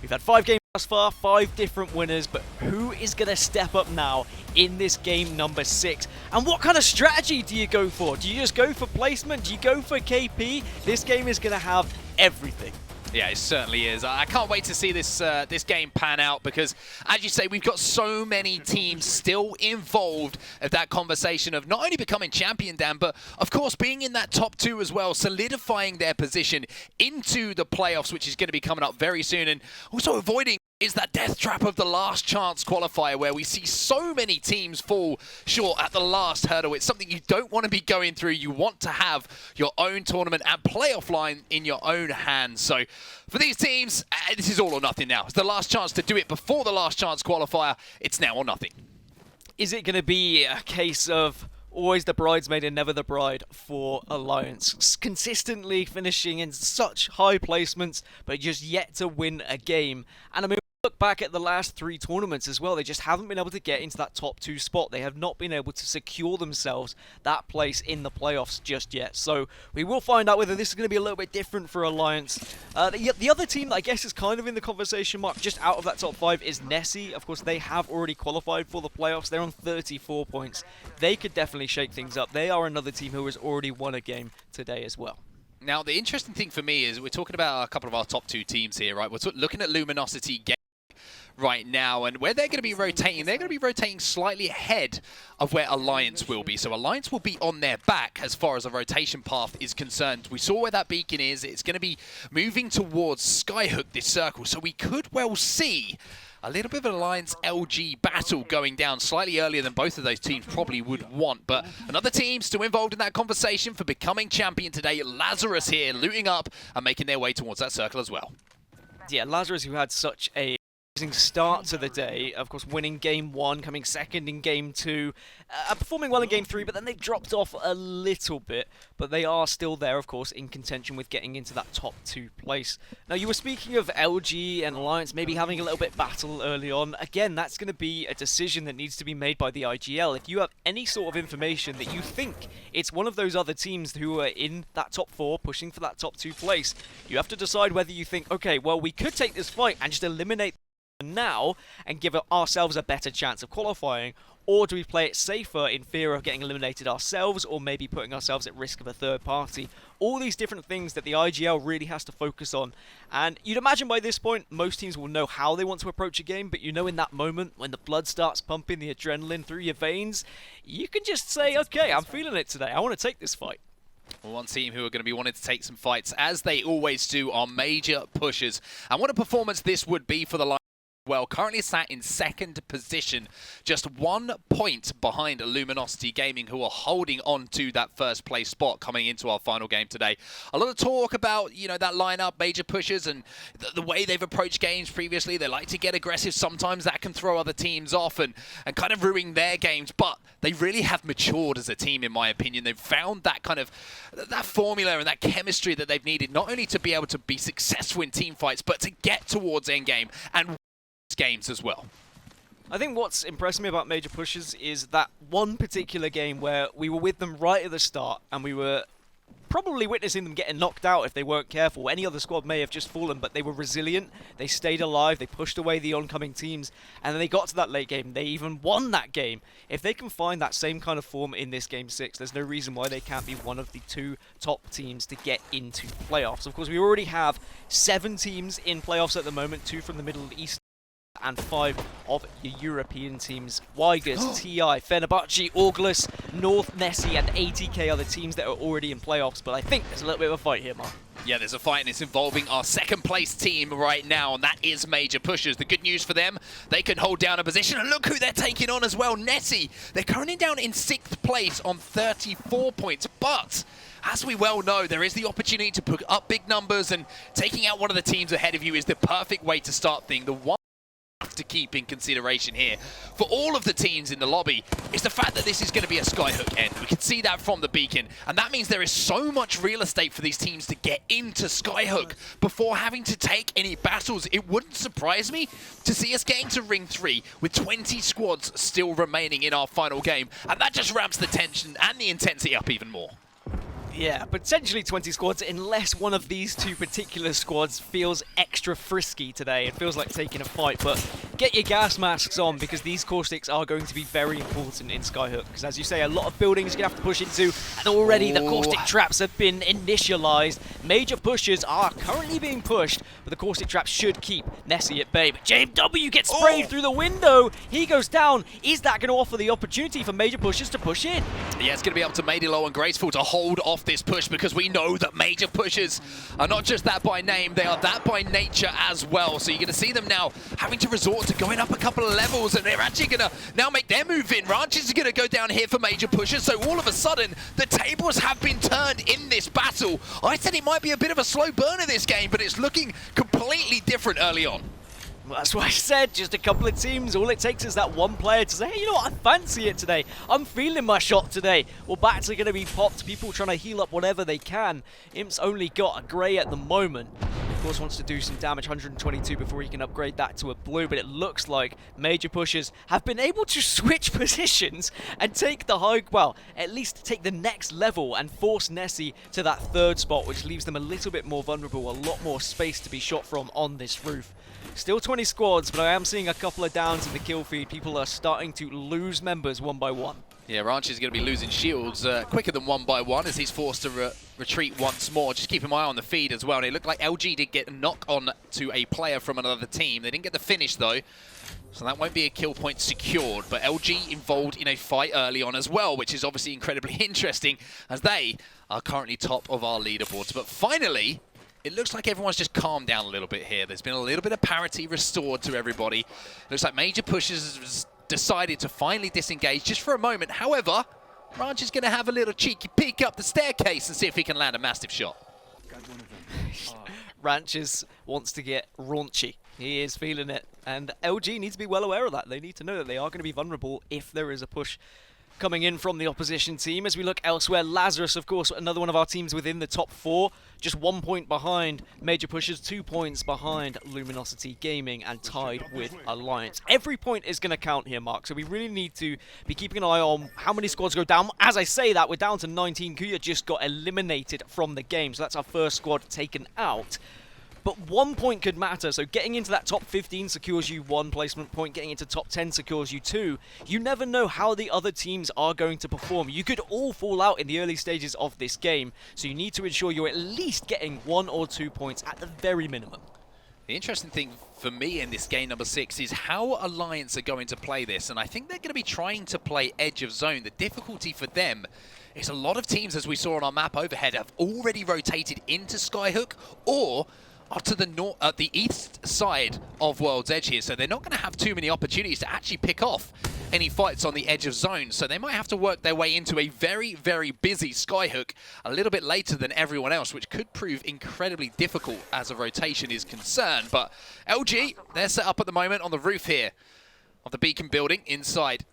We've had 5 games thus far, 5 different winners, but who is going to step up now in this game number 6? And what kind of strategy do you go for? Do you just go for placement? Do you go for KP? This game is going to have everything. Yeah, it certainly is. I can't wait to see this this game pan out because, as you say, we've got so many teams still involved in that conversation of not only becoming champion, Dan, but of course being in that top 2 as well, solidifying their position into the playoffs, which is going to be coming up very soon, and also avoiding is that death trap of the last chance qualifier where we see so many teams fall short at the last hurdle. It's something you don't want to be going through. You want to have your own tournament and playoff line in your own hands. So for these teams, this is all or nothing now. It's the last chance to do it before the last chance qualifier. It's now or nothing. Is it going to be a case of always the bridesmaid and never the bride for Alliance, consistently finishing in such high placements but just yet to win a game? And I mean, look back at the last 3 tournaments as well, they just haven't been able to get into that top 2 spot. They have not been able to secure themselves that place in the playoffs just yet. So we will find out whether this is going to be a little bit different for Alliance. The other team that I guess is kind of in the conversation mark just out of that top 5 is Nessie. Of course, they have already qualified for the playoffs. They're on 34 points. They could definitely shake things up. They are another team who has already won a game today as well. Now, the interesting thing for me is we're talking about a couple of our top 2 teams here, right? We're looking at Luminosity Game right now, and where they're going to be rotating, they're going to be rotating slightly ahead of where Alliance will be. So Alliance will be on their back as far as a rotation path is concerned. We saw where that beacon is. It's going to be moving towards Skyhook, this circle. So we could well see a little bit of an Alliance LG battle going down slightly earlier than both of those teams probably would want. But another team still involved in that conversation for becoming champion today. Lazarus here looting up and making their way towards that circle as well. Yeah, Lazarus, who had such a start to the day, of course winning game 1, coming second in game 2, performing well in game 3, but then they dropped off a little bit, but they are still there, of course, in contention with getting into that top 2 place. Now, you were speaking of LG and Alliance maybe having a little bit battle early on. Again, that's going to be a decision that needs to be made by the IGL. If you have any sort of information that you think it's one of those other teams who are in that top 4 pushing for that top 2 place, you have to decide whether you think, okay, well, we could take this fight and just eliminate now and give ourselves a better chance of qualifying, or do we play it safer in fear of getting eliminated ourselves or maybe putting ourselves at risk of a third party? All these different things that the IGL really has to focus on, and you'd imagine by this point most teams will know how they want to approach a game, but you know, in that moment when the blood starts pumping, the adrenaline through your veins, you can just say, okay, I'm feeling it today, I want to take this fight. Well, one team who are going to be wanting to take some fights, as they always do, are Major Pushers. And what a performance this would be for the line. Well, currently sat in second position, just 1 point behind Luminosity Gaming, who are holding on to that first place spot coming into our final game today. A lot of talk about, you know, that lineup, Major Pushers, and the way they've approached games previously. They like to get aggressive. Sometimes that can throw other teams off and kind of ruin their games, but they really have matured as a team, in my opinion. They've found that kind of, that formula and that chemistry that they've needed, not only to be able to be successful in team fights, but to get towards endgame and games as well. I think what's impressed me about Major Pushers is that one particular game where we were with them right at the start and we were probably witnessing them getting knocked out if they weren't careful. Any other squad may have just fallen, but they were resilient, they stayed alive, they pushed away the oncoming teams, and then they got to that late game. They even won that game. If they can find that same kind of form in this game 6, there's no reason why they can't be one of the 2 top teams to get into playoffs. Of course, we already have 7 teams in playoffs at the moment, 2 from the Middle East and 5 of your European teams. Weigers, TI, Fenerbahce, Auglis, North, Nessie, and ATK are the teams that are already in playoffs, but I think there's a little bit of a fight here, Mark. Yeah, there's a fight, and it's involving our second place team right now, and that is Major Pushers. The good news for them, they can hold down a position, and look who they're taking on as well, Nessie. They're currently down in 6th place on 34 points, but as we well know, there is the opportunity to put up big numbers, and taking out one of the teams ahead of you is the perfect way to start things. The one to keep in consideration here for all of the teams in the lobby is the fact that this is going to be a Skyhook end. We can see that from the beacon, and that means there is so much real estate for these teams to get into Skyhook before having to take any battles. It wouldn't surprise me to see us getting to Ring 3 with 20 squads still remaining in our final game, and that just ramps the tension and the intensity up even more. Yeah, potentially 20 squads unless one of these two particular squads feels extra frisky today. It feels like taking a fight, but get your gas masks on because these caustics are going to be very important in Skyhook. Because as you say, a lot of buildings you're going to have to push into, and already the caustic traps have been initialized. Major pushes are currently being pushed, but the caustic traps should keep Nessie at bay. But JMW gets sprayed through the window. He goes down. Is that going to offer the opportunity for major pushers to push in? Yeah, it's going to be up to Madelo and Graceful to hold off this push because we know that major pushers are not just that by name, they are that by nature as well. So you're going to see them now having to resort to going up a couple of levels, and they're actually going to now make their move in. Ranches is going to go down here for major pushers. So all of a sudden, the tables have been turned in this battle. I said it might be a bit of a slow burner this game, but it's looking completely different early on. Well, that's what I said, just a couple of teams. All it takes is that one player to say, hey, you know what, I fancy it today. I'm feeling my shot today. Well, bats are going to be popped, people trying to heal up whatever they can. Imp's only got a grey at the moment. Of course, wants to do some damage, 122 before he can upgrade that to a blue, but it looks like major pushers have been able to switch positions and take the high, well, at least take the next level and force Nessie to that third spot, which leaves them a little bit more vulnerable, a lot more space to be shot from on this roof. Still 20 squads, but I am seeing a couple of downs in the kill feed. People are starting to lose members one by one. Yeah, Ranch is going to be losing shields quicker than one by one as he's forced to retreat once more. Just keep an eye on the feed as well. And it looked like LG did get a knock on to a player from another team. They didn't get the finish though, so that won't be a kill point secured. But LG involved in a fight early on as well, which is obviously incredibly interesting as they are currently top of our leaderboards. But finally, it looks like everyone's just calmed down a little bit here. There's been a little bit of parity restored to everybody. Looks like major pushes has decided to finally disengage just for a moment. However, Ranch is going to have a little cheeky peek up the staircase and see if he can land a massive shot. Ranches wants to get raunchy. He is feeling it. And LG needs to be well aware of that. They need to know that they are going to be vulnerable if there is a push coming in from the opposition team. As we look elsewhere, Lazarus, of course, another one of our teams within the top 4, just 1 point behind Major Pushers, 2 points behind Luminosity Gaming, and tied with Alliance. Every point is going to count here, Mark, so we really need to be keeping an eye on how many squads go down. As I say that, we're down to 19. Kuya just got eliminated from the game, so that's our first squad taken out. But 1 point could matter, so getting into that top 15 secures you 1 placement point, getting into top 10 secures you 2. You never know how the other teams are going to perform. You could all fall out in the early stages of this game, so you need to ensure you're at least getting 1 or 2 points at the very minimum. The interesting thing for me in this game number 6 is how Alliance are going to play this, and I think they're going to be trying to play edge of zone. The difficulty for them is a lot of teams, as we saw on our map overhead, have already rotated into Skyhook or up to the east side of World's Edge here, so they're not going to have too many opportunities to actually pick off any fights on the edge of zone, so they might have to work their way into a very, very busy Skyhook a little bit later than everyone else, which could prove incredibly difficult as a rotation is concerned. But LG, they're set up at the moment on the roof here of the Beacon building inside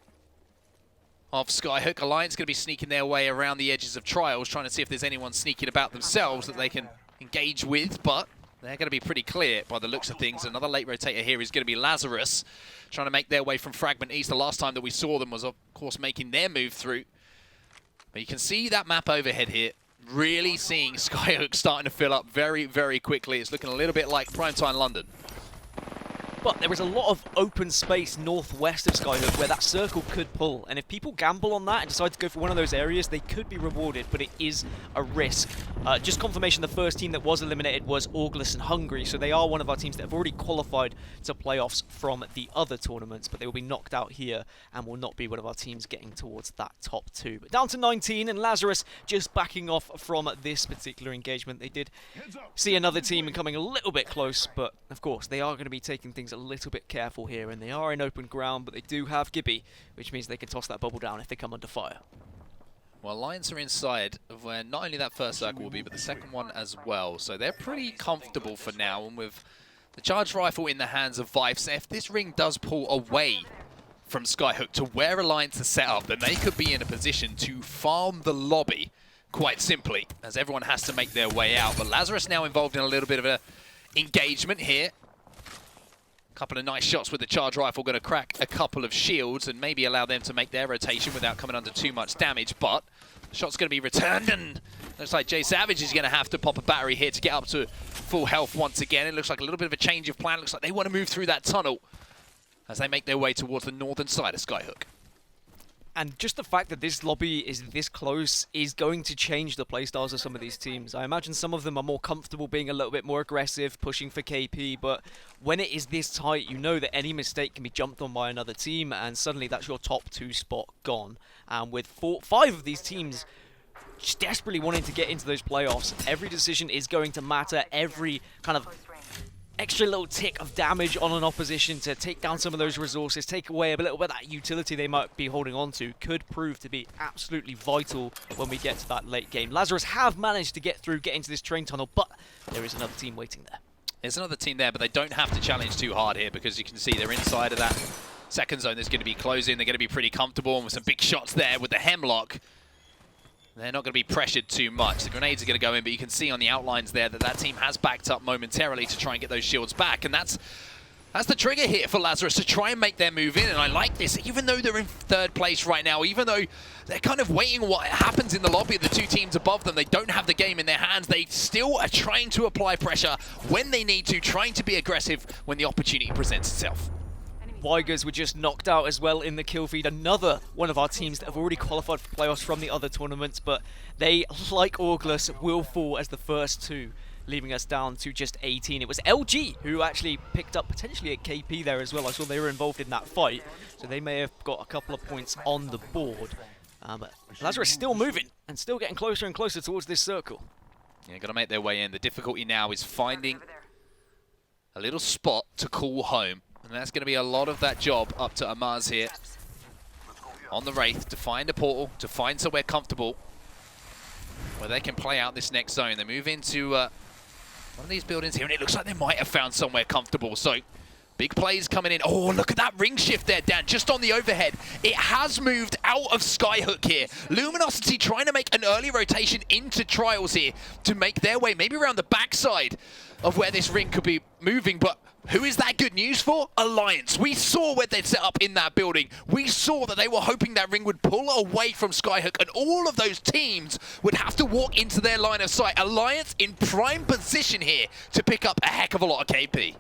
of Skyhook. Alliance going to be sneaking their way around the edges of Trials, trying to see if there's anyone sneaking about themselves that they can engage with, but they're going to be pretty clear by the looks of things. Another late rotator here is going to be Lazarus, trying to make their way from Fragment East. The last time that we saw them was, of course, making their move through. But you can see that map overhead here, really seeing Skyhook starting to fill up very, very quickly. It's looking a little bit like primetime London. But there is a lot of open space northwest of Skyhook where that circle could pull. And if people gamble on that and decide to go for one of those areas, they could be rewarded, but it is a risk. Just confirmation, the first team that was eliminated was Auglis and Hungary, so they are one of our teams that have already qualified to playoffs from the other tournaments, but they will be knocked out here and will not be one of our teams getting towards that top 2. But down to 19, and Lazarus just backing off from this particular engagement. They did see another team coming a little bit close, but of course they are going to be taking things a little bit careful here, and they are in open ground, but they do have Gibby, which means they can toss that bubble down if they come under fire. Well, Lions are inside of where not only that first circle will be, but the second one as well. So they're pretty comfortable for now, and with the charged rifle in the hands of Vifes, if this ring does pull away from Skyhook to where Alliance is set up, then they could be in a position to farm the lobby, quite simply, as everyone has to make their way out. But Lazarus now involved in a little bit of an engagement here. Couple of nice shots with the charge rifle, going to crack a couple of shields and maybe allow them to make their rotation without coming under too much damage, but the shot's going to be returned, and Looks like Jay Savage is going to have to pop a battery here to get up to full health once again. It looks like a little bit of a change of plan. Looks like they want to move through that tunnel as they make their way towards the northern side of Skyhook. And just the fact that this lobby is this close is going to change the playstyles of some of these teams. I imagine some of them are more comfortable being a little bit more aggressive, pushing for KP, but when it is this tight, you know that any mistake can be jumped on by another team, and suddenly that's your top 2 spot gone. And with 5 of these teams just desperately wanting to get into those playoffs, every decision is going to matter. Every kind of extra little tick of damage on an opposition to take down some of those resources, take away a little bit of that utility they might be holding on to, could prove to be absolutely vital when we get to that late game. Lazarus have managed to get through, get into this train tunnel, but there is another team waiting there. There's another team there, but they don't have to challenge too hard here because you can see they're inside of that second zone that's going to be closing. They're going to be pretty comfortable, and with some big shots there with the Hemlock, they're not going to be pressured too much. The grenades are going to go in, but you can see on the outlines there that that team has backed up momentarily to try and get those shields back. And that's the trigger here for Lazarus to try and make their move in. And I like this, even though they're in 3rd place right now, even though they're kind of waiting what happens in the lobby of the 2 teams above them, they don't have the game in their hands. They still are trying to apply pressure when they need to, trying to be aggressive when the opportunity presents itself. Weigers were just knocked out as well in the kill feed. Another one of our teams that have already qualified for playoffs from the other tournaments, but they, like ALGS, will fall as the first 2, leaving us down to just 18. It was LG who actually picked up potentially a KP there as well. I saw they were involved in that fight, so they may have got a couple of points on the board. But Lazarus still moving and still getting closer and closer towards this circle. Yeah, got to make their way in. The difficulty now is finding a little spot to call home. And that's going to be a lot of that job up to Amaz here on the Wraith to find a portal, to find somewhere comfortable where they can play out this next zone. They move into one of these buildings here, and it looks like they might have found somewhere comfortable. So big plays coming in. Oh, look at that ring shift there, Dan, just on the overhead. It has moved out of Skyhook here. Luminosity trying to make an early rotation into Trials here to make their way maybe around the backside of where this ring could be moving, but who is that good news for? Alliance. We saw where they'd set up in that building. We saw that they were hoping that ring would pull away from Skyhook, and all of those teams would have to walk into their line of sight. Alliance in prime position here to pick up a heck of a lot of KP.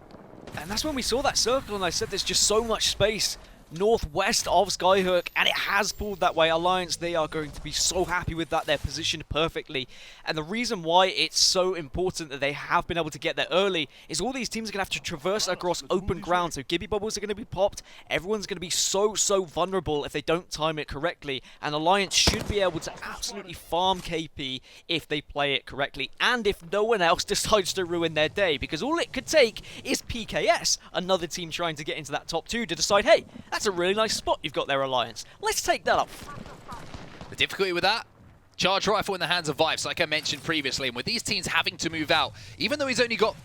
And that's when we saw that circle, and I said there's just so much space northwest of Skyhook, and it has pulled that way. Alliance, they are going to be so happy with that. They're positioned perfectly, and the reason why it's so important that they have been able to get there early is all these teams are going to have to traverse across open ground, so Gibby Bubbles are going to be popped. Everyone's going to be so vulnerable if they don't time it correctly, and Alliance should be able to absolutely farm KP if they play it correctly, and if no one else decides to ruin their day, because all it could take is PKS, another team trying to get into that top 2, to decide, hey, that's a really nice spot you've got there, Alliance. Let's take that up. The difficulty with that, charge rifle in the hands of Vibes, like I mentioned previously, and with these teams having to move out, even though he's only got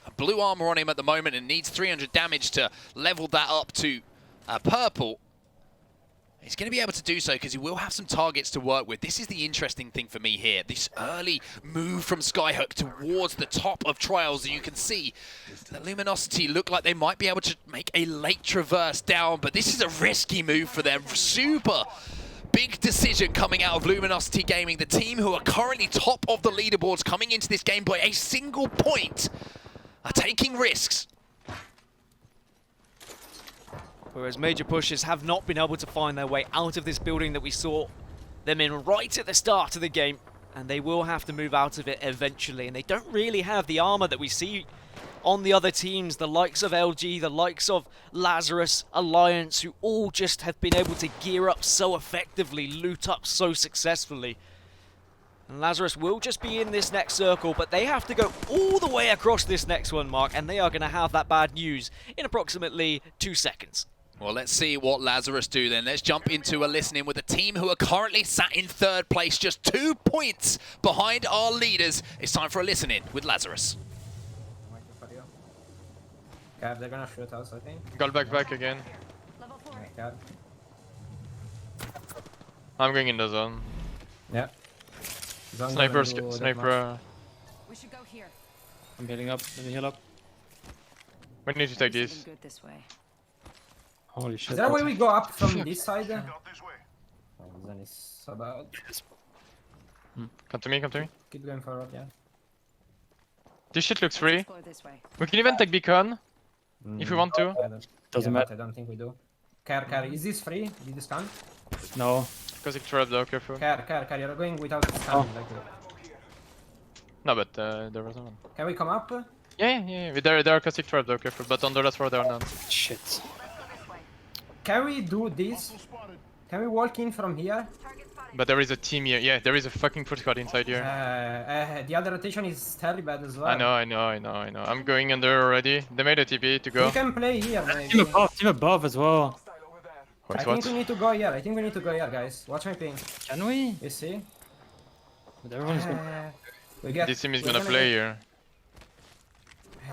a blue armor on him at the moment and needs 300 damage to level that up to purple, he's going to be able to do so because he will have some targets to work with. This is the interesting thing for me here. This early move from Skyhook towards the top of Trials, and you can see that Luminosity look like they might be able to make a late traverse down, but this is a risky move for them. Super big decision coming out of Luminosity Gaming, the team who are currently top of the leaderboards coming into this game by a single point, are taking risks. Whereas major pushers have not been able to find their way out of this building that we saw them in right at the start of the game. And they will have to move out of it eventually. And they don't really have the armor that we see on the other teams, the likes of LG, the likes of Lazarus, Alliance, who all just have been able to gear up so effectively, loot up so successfully. And Lazarus will just be in this next circle, but they have to go all the way across this next one, Mark, and they are going to have that bad news in approximately 2 seconds. Well, let's see what Lazarus do then. Let's jump into a listening with a team who are currently sat in 3rd place, just 2 points behind our leaders. It's time for a listening with Lazarus. Cab, they're gonna shoot us, I think. Got back again. Yeah, cab. I'm going in the zone. Yeah. Zone Sniper, gonna do that sniper. much. We should go here. I'm healing up. Let me heal up. We need to take This these. isn't good this way. Holy shit. Is there a way we go up from this side? Oh, then it's so bad. Come to me, come to me. Keep going forward, yeah. This shit looks free. Go this way. We can even take beacon if we want to. Doesn't but matter. I don't think we do. Care, is this free? Did you scan? No. Because it trap though, careful. Care, you're going without scanning. Like No, but there was no one. Can we come up? Yeah. There are caustic trap though, careful. But on the last floor there are none. Shit. Can we do this? Can we walk in from here? But there is a team here. Yeah, there is a fucking full squad inside here. The other rotation is terribly bad as well. I know. I'm going under already. They made a TP to go. We can play here, maybe. Team above as well. I Wait, think what? we need to go here. Guys. Watch my ping. Can we? You see? But everyone's going. We get, This team is we're gonna play here.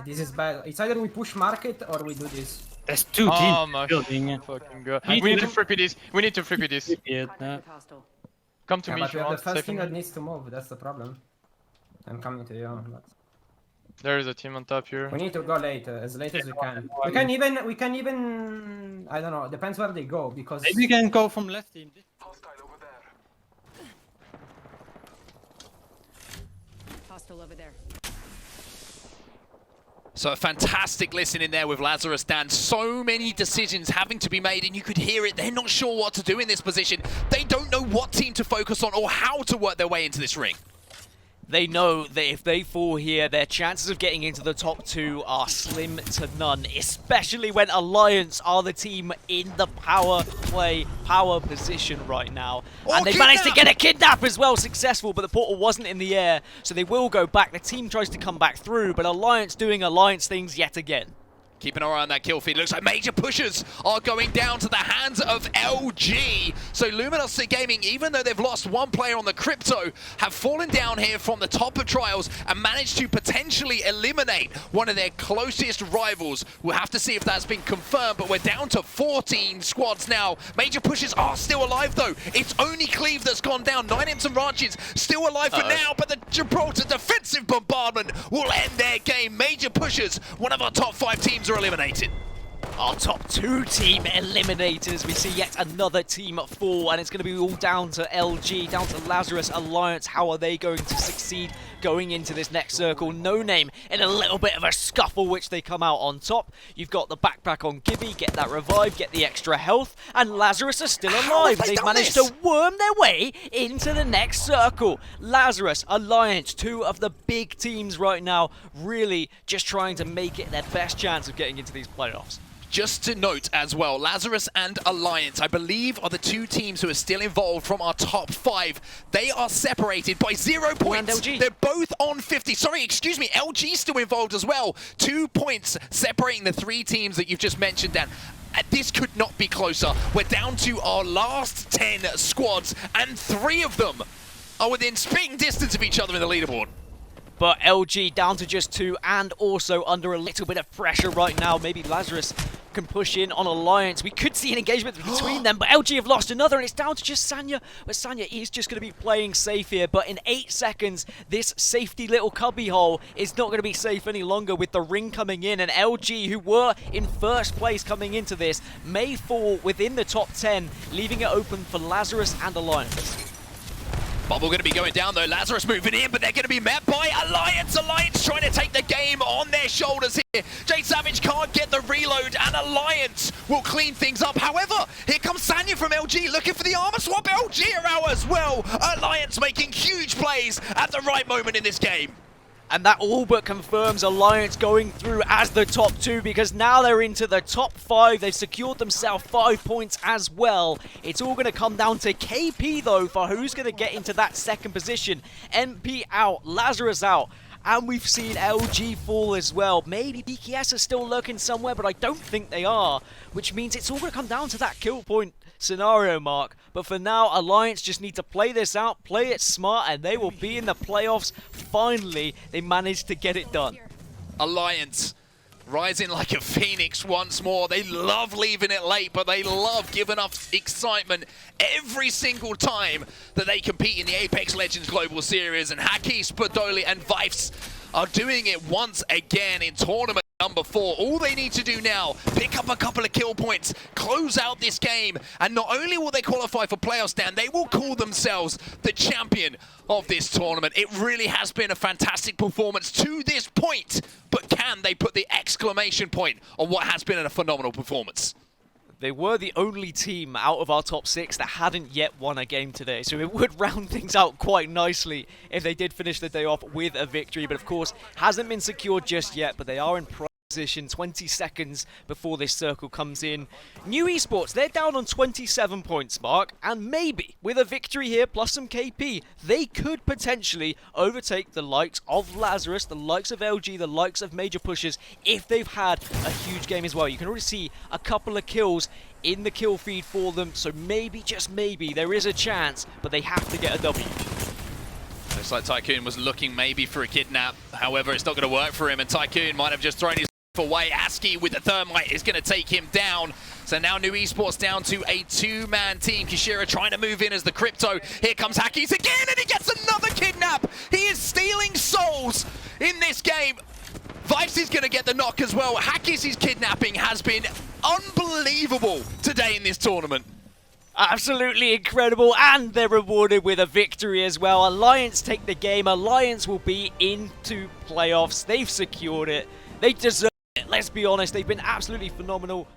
This is bad. It's either we push market or we do this. There's two Oh teams my building. fucking god. He We need to didn't- flippy this. We need to flippy this. Yeah, With hostile. Come to Yeah, me but if we you have the want. first Safe thing in that me. needs to move. That's the problem. I'm coming to you. But There is a team on top here. we need to go late as we can. We can even. I don't know. Depends where they go because. Maybe we can go from left team. Hostile over there. So a fantastic listen in there with Lazarus Dan. So many decisions having to be made, and you could hear it. They're not sure what to do in this position. They don't know what team to focus on or how to work their way into this ring. They know that if they fall here, their chances of getting into the top 2 are slim to none, especially when Alliance are the team in the power position right now. And they managed to get a kidnap as well, successful, but the portal wasn't in the air, so they will go back. The team tries to come back through, but Alliance doing Alliance things yet again. Keep an eye on that kill feed. Looks like major pushers are going down to the hands of LG. So Luminosity Gaming, even though they've lost one player on the crypto, have fallen down here from the top of trials and managed to potentially eliminate one of their closest rivals. We'll have to see if that's been confirmed, but we're down to 14 squads now. Major pushers are still alive though. It's only Cleve that's gone down. 9 Imps and Ranches still alive for now, but the Gibraltar defensive bombardment will end their game. Major pushers, one of our top 5 teams, are eliminated. Our top 2 team eliminated as we see yet another team fall, and it's going to be all down to LG, down to Lazarus Alliance. How are they going to succeed going into this next circle? No Name in a little bit of a scuffle, which they come out on top. You've got the backpack on Gibby, get that revive, get the extra health, and Lazarus are still alive. They've managed to worm their way into the next circle. Lazarus Alliance, 2 of the big teams right now, really just trying to make it their best chance of getting into these playoffs. Just to note as well, Lazarus and Alliance, I believe, are the 2 teams who are still involved from our top 5. They are separated by 0 points. LG. They're both on 50. Sorry, excuse me, LG still involved as well. 2 points separating the 3 teams that you've just mentioned, Dan. This could not be closer. We're down to our last 10 squads, and 3 of them are within spitting distance of each other in the leaderboard. But LG down to just 2 and also under a little bit of pressure right now. Maybe Lazarus can push in on Alliance. We could see an engagement between them, but LG have lost another, and it's down to just Sanya. But Sanya is just going to be playing safe here. But in 8 seconds, this safety little cubby hole is not going to be safe any longer with the ring coming in. And LG, who were in first place coming into this, may fall within the top 10, leaving it open for Lazarus and Alliance. Bubble going to be going down though. Lazarus moving in, but they're going to be met by Alliance. Alliance trying to take the game on their shoulders here. Jay Savage can't get the reload, and Alliance will clean things up. However, here comes Sanya from LG looking for the armor swap. LG are out as well. Alliance making huge plays at the right moment in this game. And that all but confirms Alliance going through as the top 2, because now they're into the top 5. They've secured themselves 5 points as well. It's all going to come down to KP, though, for who's going to get into that second position. MP out, Lazarus out. And we've seen LG fall as well. Maybe BKS are still lurking somewhere, but I don't think they are. Which means it's all going to come down to that kill point scenario, Mark. But for now, Alliance just need to play this out, play it smart, and they will be in the playoffs. Finally, they managed to get it done. Alliance rising like a phoenix once more. They love leaving it late, but they love giving us excitement every single time that they compete in the Apex Legends Global Series. And Haki, Spadoli, and Vifes are doing it once again in tournament. done before. All they need to do now, pick up a couple of kill points, close out this game, and not only will they qualify for playoffs, Dan, they will call themselves the champion of this tournament. It really has been a fantastic performance to this point, but can they put the exclamation point on what has been a phenomenal performance? They were the only team out of our top 6 that hadn't yet won a game today, so it would round things out quite nicely if they did finish the day off with a victory, but of course hasn't been secured just yet, but they are in prime position 20 seconds before this circle comes in. New Esports, they're down on 27 points, Mark, and maybe with a victory here plus some KP, they could potentially overtake the likes of Lazarus, the likes of LG, the likes of major pushers if they've had a huge game as well. You can already see a couple of kills in the kill feed for them, so maybe, just maybe, there is a chance, but they have to get a W. Looks like Tycoon was looking maybe for a kidnap. However, it's not going to work for him, and Tycoon might have just thrown his away. Aski with the thermite is going to take him down. So now New Esports down to a 2-man team. Kishira trying to move in as the crypto. Here comes Hackis again, and he gets another kidnap. He is stealing souls in this game. Vibes is going to get the knock as well. Hackis' kidnapping has been unbelievable today in this tournament. Absolutely incredible, and they're rewarded with a victory as well. Alliance take the game. Alliance will be into playoffs. They've secured it. They deserve it. Let's be honest, they've been absolutely phenomenal.